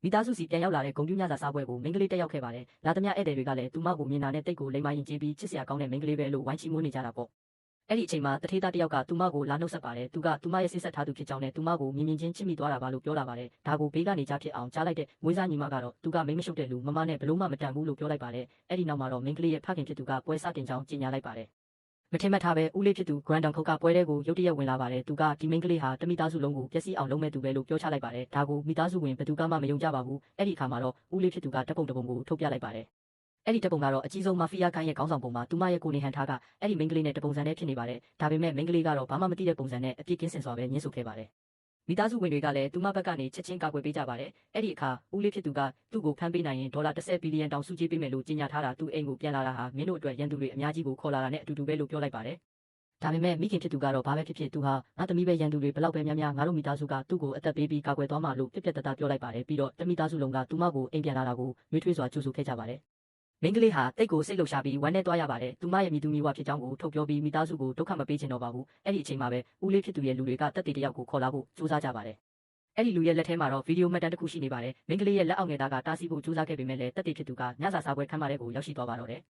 မိသားစုစီပြန်ရောက်လာတဲ့ဂုံပြူညစာစားပွဲကိုမိန်းကလေးတက်ရောက်ခဲ့ပါတယ်။လာသမျှဧည့်သည်တွေကလည်းသူမကိုမြင်တာနဲ့တိတ်ကိုလိမ္မာရင်ကျေးပြီးချစ်စရာကောင်းတဲ့မိန်းကလေးပဲလို့ဝိုင်းချီးမွမ်းနေကြတာပေါ့။အဲ့ဒီအချိန်မှာတထေးသားတယောက်ကသူမကိုလာနှုတ်ဆက်ပါတယ်။သူကသူမရဲ့စိတ်ဆက်ထားသူဖြစ်ကြောင်းနဲ့သူမကိုမြင်ချင်းချစ်မိသွားတာပါလို့ပြောလာပါတယ်။ဒါကိုဘေးကနေကြားဖြစ်အောင်ကြားလိုက်တဲ့မွေးစားညီမကတော့သူကမိန်းမရှုပ်တဲ့လူမမနဲ့ဘလို့မှမတန်ဘူးလို့ပြောလိုက်ပါတယ်။အဲ့ဒီနောက်မှာတော့မိန်းကလေးရဲ့ဖခင်ဖြစ်သူကပွဲစတင်ကြောင်းကြေညာလိုက်ပါတယ်။မထင်မှတ်ထားပဲဦးလေးဖြစ်သူ Grand Dong ခုတ်ကပွဲတဲကိုရုတ်တရက်ဝင်လာပါတယ်။သူကဒီမိန်းကလေးဟာတမိသားစုလုံးကိုပျက်စီးအောင်လုပ်မဲ့သူပဲလို့ပြောချလိုက်ပါတယ်။ဒါကိုမိသားစုဝင်ဘသူကမှမယုံကြပါဘူး။အဲ့ဒီအခါမှာတော့ဦးလေးဖြစ်သူကဓာတ်ပုံတစ်ပုံကိုထုတ်ပြလိုက်ပါတယ်။အဲ့ဒီဓာတ်ပုံကတော့အကြီးဆုံးမာဖီးယားကိုင်းရဲ့ခေါင်းဆောင်ပုံမှာသူမရဲ့ကိုနေဟန်ထားကအဲ့ဒီမိန်းကလေးနဲ့တပုံစံနဲ့ဖြစ်နေပါတယ်။ဒါပေမဲ့မိန်းကလေးကတော့ဘာမှမသိတဲ့ပုံစံနဲ့အပြစ်ကင်းစင်စွာပဲညှင်းဆိုခဲ့ပါတယ်။မိသားစုဝင်တွေကလည်းသူမဘက်ကနေချက်ချင်းကာကွယ်ပေးကြပါတယ်။အဲ့ဒီအခါဦးလေးဖြစ်သူကသူ့ကိုဖမ်းပေးနိုင်ရင်ဒေါ်လာ10ဘီလီယံတောင်စုကြေးပေးမယ်လို့ကြေညာထားတာသူ့အိမ်ကိုပြန်လာတာဟာမင်းတို့အတွက်ရန်သူတွေအများကြီးကိုခေါ်လာတာနဲ့အတူတူပဲလို့ပြောလိုက်ပါတယ်။ဒါပေမဲ့မိခင်ဖြစ်သူကတော့ဘာပဲဖြစ်ဖြစ်သူဟာငါသမီးပဲရန်သူတွေဘလောက်ပဲများများငါတို့မိသားစုကသူ့ကိုအသက်ပေးပြီးကာကွယ်သွားမှာလို့ပြက်ပြက်တသားပြောလိုက်ပါတယ်ပြီးတော့တမိသားစုလုံးကသူမကိုအိမ်ပြန်လာတာကိုနှွေးထွေးစွာကြိုဆိုခဲ့ကြပါတယ်။မိန်းကလေးဟာတိတ်ကိုစိတ်လှုပ်ရှားပြီးဝမ်းနဲ့တွားရပါတယ်။သူမရဲ့မိသူမိဝဖြစ်ကြောင်းကိုထုတ်ပြောပြီးမိသားစုကိုဒုက္ခမပေးချင်တော့ပါဘူး။အဲ့ဒီအချိန်မှာပဲဦးလေးဖြစ်သူရဲ့လူတွေကတက်တေတယောက်ကိုခေါ်လာဖို့ကြိုးစားကြပါတယ်။အဲ့ဒီလူရဲ့လက်ထဲမှာတော့ဗီဒီယိုမှတ်တမ်းတစ်ခုရှိနေပါတယ်။မိန်းကလေးရဲ့လက်အောက်ငယ်သားကတားဆီးဖို့ကြိုးစားခဲ့ပေမဲ့လည်းတက်တေဖြစ်သူကညစာစားပွဲခန်းမထဲကိုရောက်ရှိသွားပါတော့တယ်။